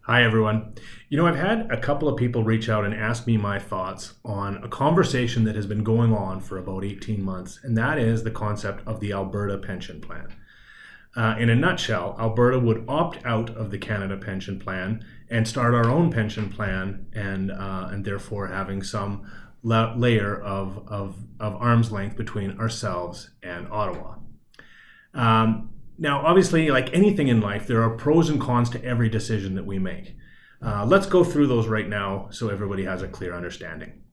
Hi, everyone. I've had a couple of people reach out and ask me my thoughts on a conversation that has been going on for about 18 months, and that is the concept of the Alberta pension plan. In a nutshell, Alberta would opt out of the Canada pension plan and start our own pension plan, and therefore having some layer of arm's length between ourselves and Ottawa. Now, obviously, like anything in life, there are pros and cons to every decision that we make. Let's go through those right now so everybody has a clear understanding.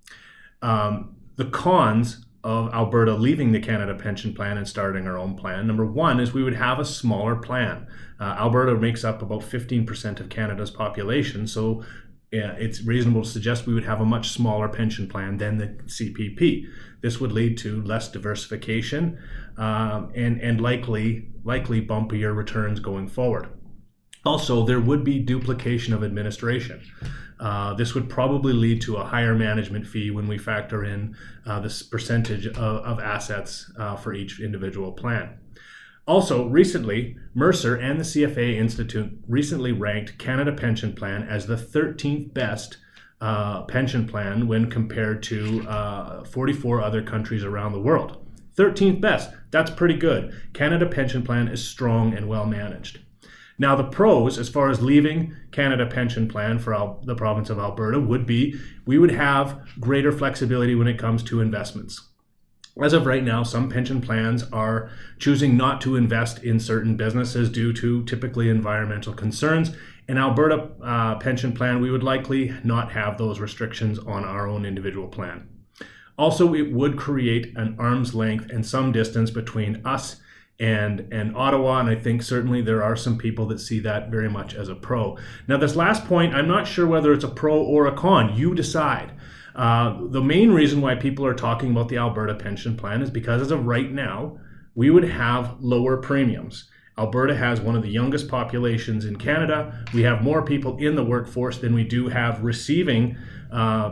The cons of Alberta leaving the Canada pension plan and starting our own plan. Number one is we would have a smaller plan. Alberta makes up about 15% of Canada's population, so it's reasonable to suggest we would have a much smaller pension plan than the CPP. This would lead to less diversification and likely bumpier returns going forward. Also, there would be duplication of administration. This would probably lead to a higher management fee when we factor in this percentage of assets for each individual plan. Also, recently, Mercer and the CFA Institute recently ranked Canada Pension Plan as the 13th best pension plan when compared to 44 other countries around the world. 13th best, that's pretty good. Canada Pension Plan is strong and well managed. Now, the pros, as far as leaving Canada Pension Plan for the province of Alberta, would be we would have greater flexibility when it comes to investments. As of right now, some pension plans are choosing not to invest in certain businesses due to typically environmental concerns. In Alberta pension plan, we would likely not have those restrictions on our own individual plan. Also, it would create an arm's length and some distance between us and Ottawa, and I think certainly there are some people that see that very much as a pro. Now, this last point, I'm not sure whether it's a pro or a con. You decide. The main reason why people are talking about the Alberta pension plan is because as of right now, we would have lower premiums. Alberta has one of the youngest populations in Canada. We have more people in the workforce than we do have receiving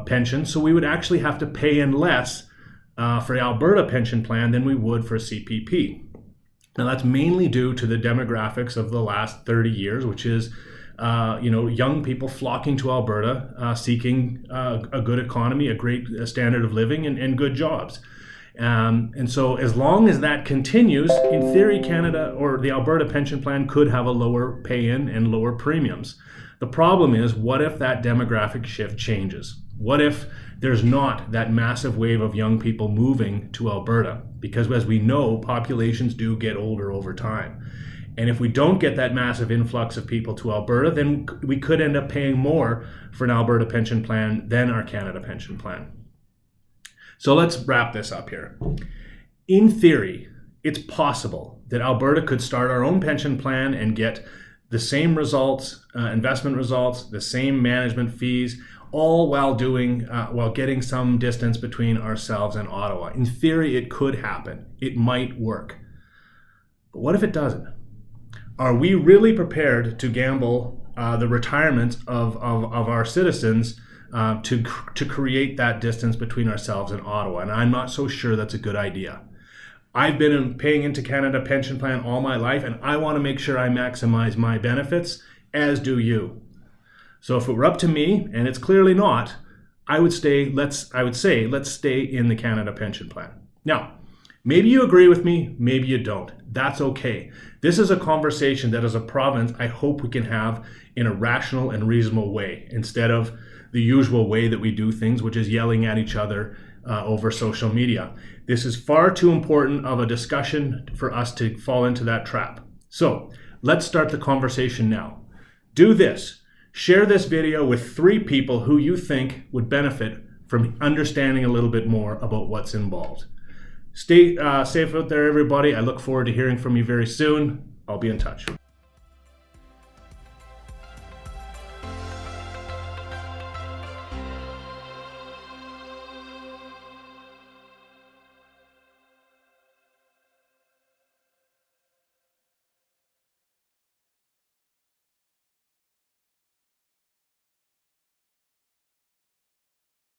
pensions, so we would actually have to pay in less for the Alberta pension plan than we would for CPP. Now, that's mainly due to the demographics of the last 30 years, which is young people flocking to Alberta, seeking a good economy, a great standard of living, and good jobs. And so as long as that continues, in theory, Canada or the Alberta pension plan could have a lower pay-in and lower premiums. The problem is, what if that demographic shift changes? What if there's not that massive wave of young people moving to Alberta? Because as we know, populations do get older over time. And if we don't get that massive influx of people to Alberta, then we could end up paying more for an Alberta pension plan than our Canada pension plan. So let's wrap this up here. In theory, it's possible that Alberta could start our own pension plan and get the same results, investment results, the same management fees, all while getting some distance between ourselves and Ottawa. In theory, it could happen. It might work. But what if it doesn't? Are we really prepared to gamble the retirement of our citizens to create that distance between ourselves and Ottawa? And I'm not so sure that's a good idea. I've been paying into Canada Pension Plan all my life, and I want to make sure I maximize my benefits, as do you. So if it were up to me, and it's clearly not, I would say let's stay in the Canada Pension Plan. Now, maybe you agree with me, maybe you don't. That's okay. This is a conversation that as a province, I hope we can have in a rational and reasonable way, instead of the usual way that we do things, which is yelling at each other over social media. This is far too important of a discussion for us to fall into that trap. So let's start the conversation now. Do this. Share this video with 3 people who you think would benefit from understanding a little bit more about what's involved. Stay safe out there, everybody. I look forward to hearing from you very soon. I'll be in touch.